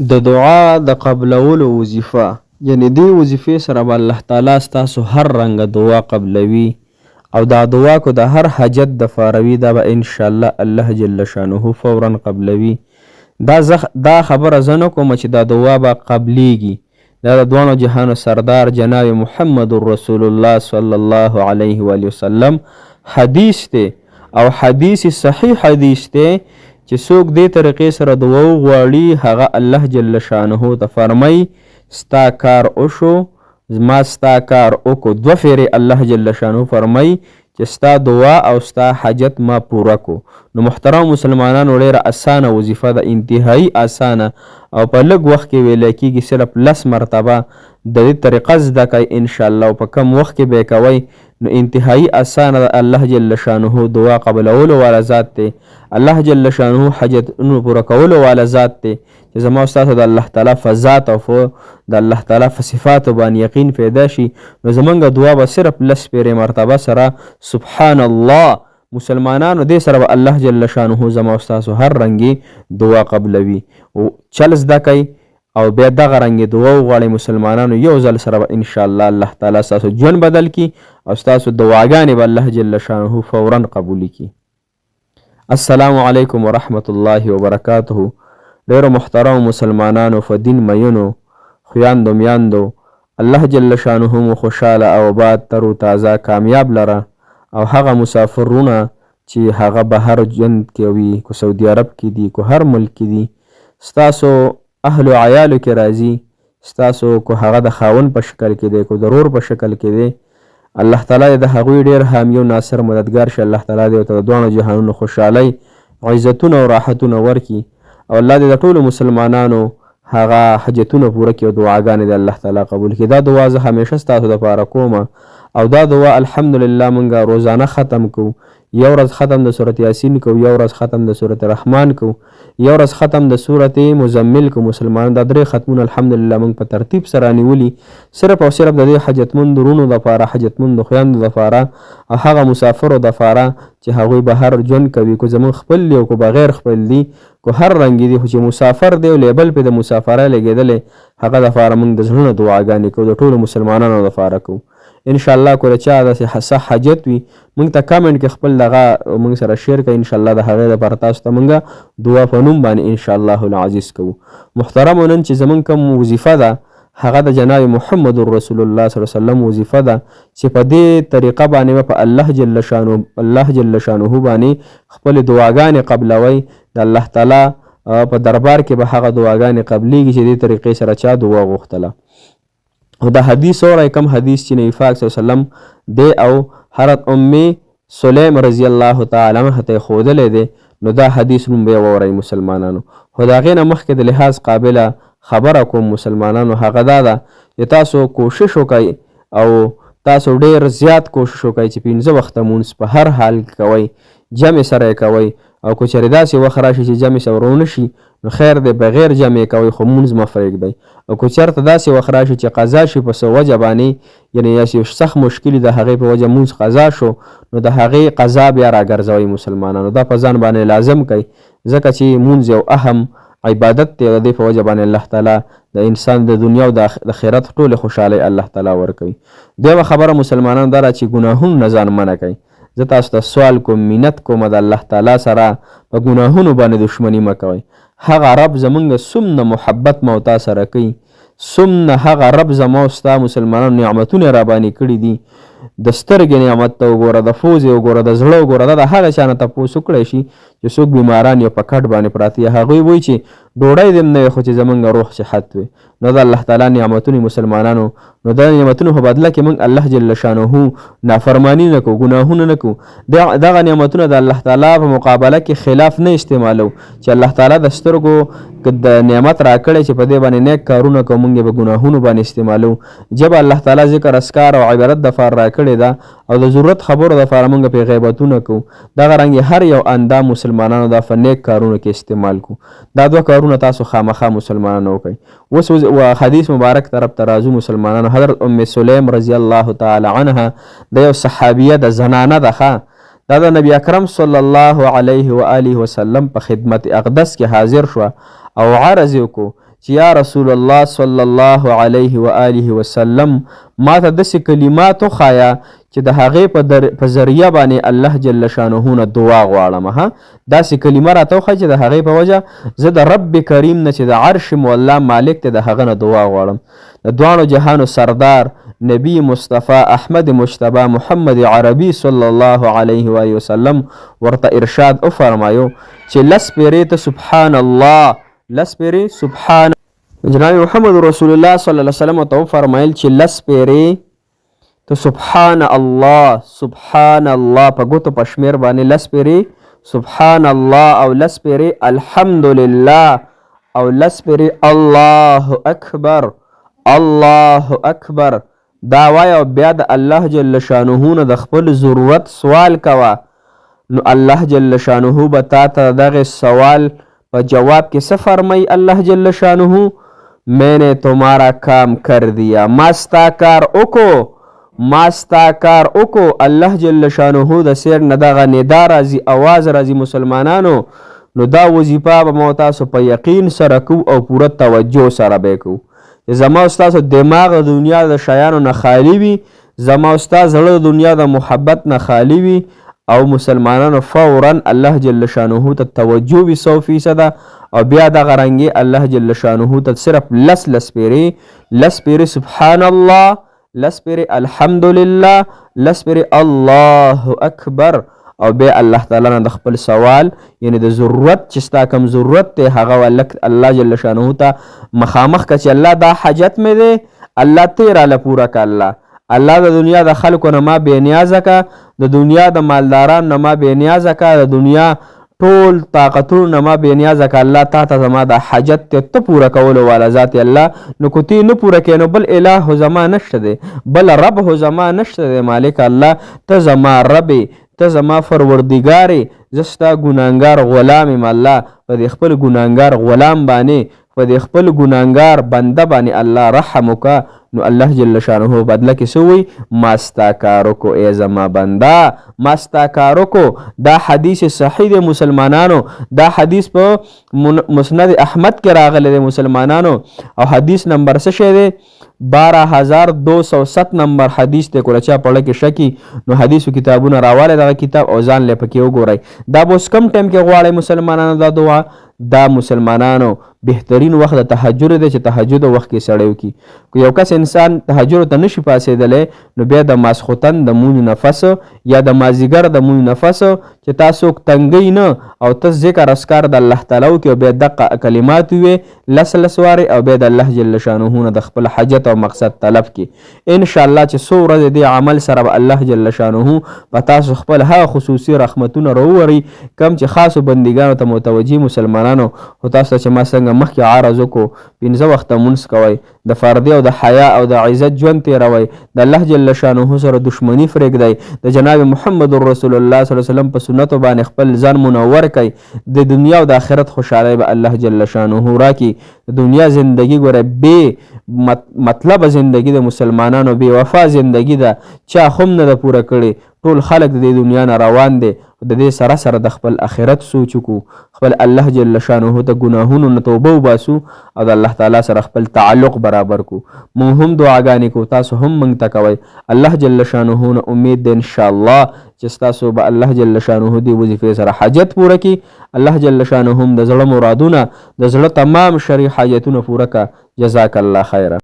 د دعا د قبلولو وظیفه، یعنی دې وظیفې سره به الله تعالی ستاسو هر رنګه دعا قبلوي او دا دعا کو د هر حاجت د فاروي دا به انشاءالله الله جل شانه فورا قبلوي. دا خبره زه نه کوم چې دا دعا به قبلیږي، دا د دوانو جهانو سردار جناب محمد رسول الله صلی الله علیه و وسلم حدیث دی او حدیث صحیح حدیث دی چې څوک دې طریقې سره دعا وغواړي هغه الله جل شانه ته فرمایي ستا کار وشو، زما ستا کار وکړو. دوه فیرې الله جل شانه فرمایي چې ستا دعا او ستا حاجت ما پوره کو. نو محترم مسلمانانو ډېره اسانه وظیفه ده، انتهایی اسانه او په لږ وخت کې ویلی کېږي. صرف 10 مرتبه د دې طریقه زده کوئ انشاءالله او په کم وخت کې به یې کوئ نو انتهایی اسانه ده. الله جل شانه دعا قبلولو والا ذات دی، الله جل شانه حاجتونو پوره کولو والا ذات دی چې زما ستاسو د الله تعالی په ذات او د الله تعالی په صفاتو باندې یقین پیدا شي. نو زمونږ دعا به صرف 10 پیرې مرتبه سره سبحان الله مسلمانانو دې سره به الله جل شانه زما ستاسو هر رنګي دعا قبلوي. چل زده کوئ او بیا دغه رنګې دعا وغواړئ مسلمانانو، یو ځل سره به انشاءالله الله تعالی ستاسو ژوند بدل کړي او ستاسو دعاګانې به الله جل شانه فورا قبولي کړي. السلام علیکم ورحمة الله وبرکاته. ډېرو محترم مسلمانانو په دین میینو خویاندو میاندو، الله جل شانه مو خوشحاله او آباد تر و تازه کامیاب لره او هغه مسافرونه چې هغه بهر ژوند کوي، کو سعودي عرب کې دي کو هر ملک کې دي، ستاسو اهل و عیالو کې راځي، ستاسو کو هغه د خاون په شکل کې دی کو ضرور په شکل کې دی، الله تعالی د هغوی ډېر حامی او ناصر مددگار شه. الله تعالی دې ورته د دوانو جهانونو خوشحالۍ عزتونه او راحتونه ورکړي او الله دې د ټولو مسلمانانو هغه حاجتونه پوره کړي او دعاګانې د الله تعالی قبول کړي. دا دعا زه همیشه ستاسو دپاره کوم او دا دعا الحمدلله مونږ روزانه ختم کوو. یو ورځ ختم د سورت یاسین کو، یو ورځ ختم د سورت رحمان کو، یو ورځ ختم د سورت مزمل کو. مسلمانان دا 3 ختمونه الحمدلله مونږ په ترتیب سره نیولي صرف او صرف د دې حاجتمند ورونو دپاره، حاجتمند خویندو دپاره او هغه مسافرو دپاره چې هغوی بهر ژوند کوي، کو زمونږ خپل دي او کو بغیر خپل دي، کو هر رنګ دي، خو چې مسافر دی او لیبل پې د مسافرۍ لګېدلی هغه دپاره مونږ د زړونه دعاګانې کوو، د ټولو مسلمانانو دپاره کوو. انشاءالله که چا داسې څه حاجت وي مونږ ته کامنټ کې خپل دغه مونږ سره شیر کوي، انشاءالله د هغې دپاره تاسو ته مونږ دعا په نوم باندې انشاءالله العزیز کوو. محترمو نن چې زمونږ کوم وظیفه ده هغه د جناب محمد رسول الله صلی الله علیه وسلم وظیفه ده چې په دې طریقه باندې به په الله جل شانه باندې خپل دعاګانې قبلوي. د الله تعالی په دربار کې به هغه دعاګانې قبلیږي چې دې طریقې سره چا دعا غوښتله. او دا حدیث اورئ، کوم حدیث چې نبی پاک صلی الله علیه وسلم دی او حضرت ام سلیم رضی الله تعالی عنها ته ښودلی دی، نو دا حدیث نوم به یې واورئ مسلمانانو. خو د هغې نه مخکې د لحاظ قابله خبره کوم مسلمانانو، هغه دا ده چې تاسو کوشش وکئ او تاسو ډېر زیات کوشش وکئ چې 5 وخته مونځ په هر حال کې کوئ، جمع سره یې کوئ او که چېرې داسې وخت راشي چې جمع سره ونه شي نو خیر دی بغیر جمع کوئ خو مونځ مه پرېږدئ. او که چېرته داسې وخت راشي چې قضا شي په څه وجه باندې، یعنې یو سخت مشکل د هغې په وجه مونځ قضا شو نو د هغې قضا بیا راګرځوئ مسلمانانو. دا په ځان باندې لازم کوئ ځکه چې مونځ یو اهم عبادت دی، د دې په وجه باندې الله تعالی د انسان د دنیا او د آخرت ټولې خوشحالۍ الله تعالی ورکوي. دویمه خبره مسلمانانو دا ده چې ګناهونو نه ځان منع کوئ. زه تاسو ته سوال کوم، منت کوم د الله تعالی سره په ګناهونو باندې دشمني مه کوئ. هغه رب زمونږ څومره محبت ما او تا سره کوي، څومره هغه رب زما او ستا مسلمانانو نعمتونه را باندې کړي دي. د سترګې نعمت ته وګوره، د پوزې وګوره، د زړه وګوره. دا د هغه چا نه تپوس وکړی شي چې څوک بیماران یا په کټ باندې پراته وي، هغوی وایي چې ډوډۍ دې نه وي خو چې زمونږ روح صحت وي. نو د الله تعالی نعمتونه مسلمانانو، نو د نعمتونو په بدله کې موږ الله جل شانه نافرمانی نه کوو، ګناهونه نه کوو. دغه نعمتونه د الله تعالی په مقابله کې خلاف نه استعمالو چې الله تعالی د سترګو د نعمت را کړی چې په دې باندې نیک کارونه کوو موږ یې په ګناهونو باندې استعمالو. جب الله تعالی ذکر اسکار او عبادت دپاره را کړې ده او د ضرورت خبرو دپاره موږ پرې غیبتونه کوو. دغه رنګې هر یو اندام مسلمانانو دا په نیک کارونو کې استعمال کوو. دا 2 کارونه تاسو خامخا مسلمانانو وکړئ. اوس حدیث مبارک طرف ته راځو مسلمانانو. حضرت ام سلیم رضی الله تعالی عنها د یو صحابیه د زنانه ده، دا د نبی اکرم صلی الله علیه و آله وسلم په خدمت اقدس کې حاضر شوه او عرض یې وکړو چې یا رسول الله صلی الله علیه و آله وسلم ما ته داسې کلمات وښایه چې د هغې په ذریعه باندې الله جل شانه نه دعا غواړم. داسې کلمه راته وښایه چې د هغې په وجه زه د رب کریم نه چې د عرش مولا مالک دی د هغه نه دعا غواړم. د دواړو جهانو سردار نبی مصطفی احمد مجتبی محمد عربي صلی الله علیه و آله وسلم ورته ارشاد وفرمایو چې لس پیرې ته سبحان الله، لس پیرې سبحان جناب محمد رسول الله صلی الله علیه وسلم ته وفرمایل چې لس پیرې ته سبحان الله، سبحان الله په ګوتو په شمېر باندې لس پیرې سبحان الله او لس پیرې الحمدلله او لس پیرې الله اکبر الله اکبر دا وای او بیا د الله جل شانه نه د خپل ضرورت سوال کوه، نو الله جل شانه به تا ته دغه سوال په جواب کې څه فرمایي الله جل شانه میں نے تمہارا کام کر دیا، ما ستا کار وکړو، ما ستا کار وکړو. الله جل شانه د سیر نه دغه ندا راځي، اواز راځي مسلمانانو، نو دا وظیفه به مو تاسو په یقین سره کوو او پوره توجه سره به کوو. زما استاسو دماغ د دنیا د شیانو نه خالی وي، زما استاد زړه د دنیا د محبت نه خالی وي او مسلمانانو فورا الله جل شانه ته توجه وي 100% او بیا دغه رنګې الله جل شانه ته صرف لس پیرې سبحان الله، لس پیرې الحمدلله، لس پیرې الله اکبر او بیا الله تعالی نه د خپل سوال یعنی د ضرورت چې ستا کوم ضرورت دی هغه ولک الله جل شانه ته مخامخ که چې الله دا حاجت مې دی الله ته راله پوره که. الله د دنیا د خلکو نه ما بې نیازه که، د دنیا د مالدارانو نه ما بې نیازه که، د دنیا ټول طاقتونو نه ما بې نیازه که. الله تا ته زما د حاجت دی ته پوره کولو والا ذات الله، نو که تی نه پوره کړې نو بل اله زما نشته دی، بل رب زما نشته دی. مالک الله ته زما رب، ته زما پروردګارې، زه ستا ګناهګار غلام یم. الله په دې خپل ګناهګار غلام باندې، په دې خپل ګناهګار بنده باندې الله رحم وکړه. نو الله جل شانه بدله کې څه وایي ما ستا کار وکړو ای زما بنده، ما ستا کار وکړو. دا حدیث صحیح دی مسلمانانو، دا حدیث په مسند احمد کې راغلی دی مسلمانانو او حدیث نمبر څه شی دی 12207 نمبر حدیث دی. کله چا پړه کې شکی نو حدیثو کتابونه راواله دغه کتاب او ځان لې پکې وګورئ. دا به اوس کم ټایم کې غواړئ مسلمانانو دا دعا، دا مسلمانانو بهترین وخت د تهجد دی چې تهجد وخت کې سړی وکړي. که یو کس انسان تهجد ته نشي پاسېدلی نو بیا د ماسخوتن د مونځ نفس یا د مازدیګر د مونځ نفس چې تاسو تنګی نه او ته ذکر اسکار د الله تعالی وکړي او بیا دقه کلمات ویې لس وارې او بیا د الله جل شانه نه د خپل حاجت او مقصد طلب کړي. انشاءالله چې څو ورځې دې عمل سره به الله جل شانه په تاسو خپل هغه خصوصي رحمتونه راووري کوم چې خاصو بندګانو ته متوجي مسلمانانو. خو تاسو چې ما څنګه مخکې عرض وکړو 5 وخته مونځ کوئ، د فردي او د حیا او د عزت ژوند تېروئ، د الله جل شانه سره دشمني پرېږدئ، د جناب محمد رسول الله صلی الله علیه وسلم په سنتو باندې خپل ځان منور کړئ. د دنیا او د آخرت خوشحالۍ به الله جل شانه راکړي. د دنیا زندگی ګوره بې مطلبه زندگی د مسلمانانو بې وفا زندگی ده، چا هم نه ده پوره کړې. ټول خلک د دې دنیا نه روان دي، د دې سره سره د خپل آخرت سوچ وکړو، خپل الله جل شانه ته ګناهونو نه توبه وباسو او د الله تعالی سره خپل تعلق برابر کو. مونږ هم دعاګانې کوو، تاسو هم مونږ ته کوئ. الله جل شانه نه امید ده انشاءالله چې ستاسو به الله جل شانه دې وظیفې سره حاجت پوره کړي. الله جل شانه هم د زړه مرادونه، د زړه تمام شرعي حاجتونه پوره کړه. جزاک الله خیره.